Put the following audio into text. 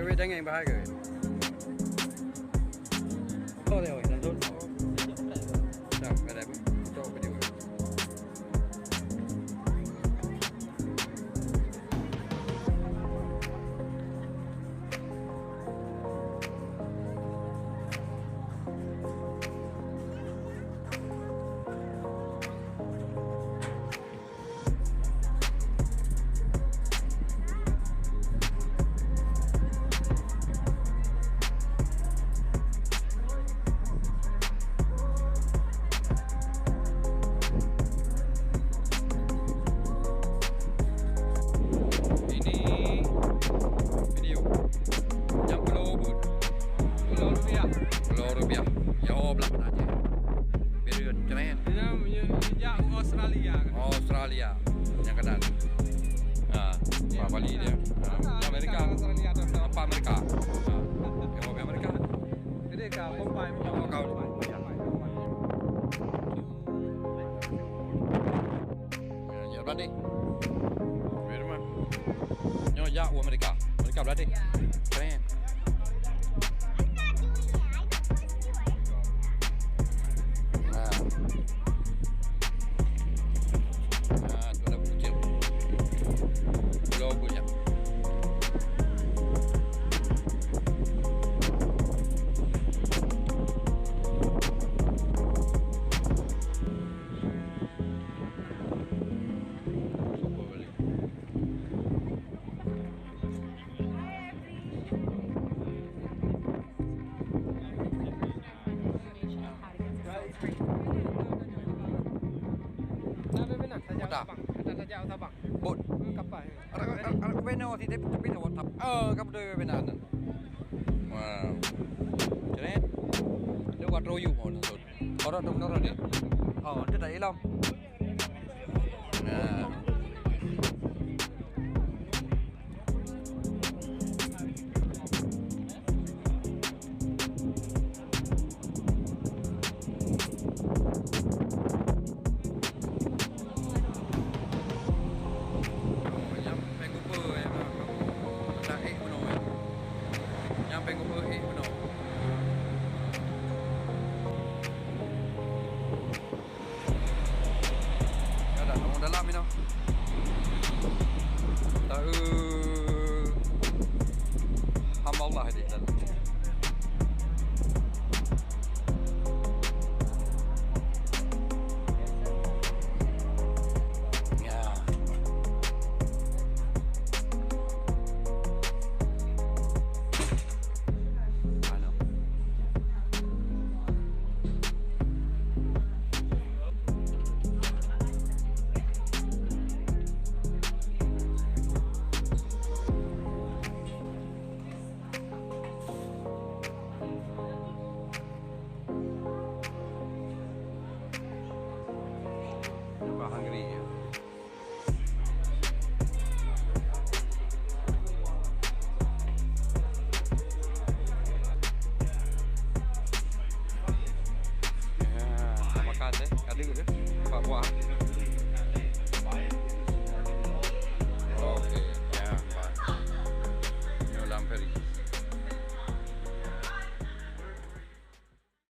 Dewi dengeng bahagia. Oh, dia dah duduk. Dah, ada apa? Coba dia. Australia yang kanan. Bali dia. Amerika. Apa Amerika? Yang Amerika. Jadi kau pompai kau. Ya berarti. Biar mah. Nyo ya Amerika. Amerika berarti. Keren. Bot kapal. Aku benar sih tapi tak WhatsApp. Kamu dah benar nan. Wah. Keren. Dia buat royu mau nonton. Orang tu benar ni. Dia tak hilang. Nah.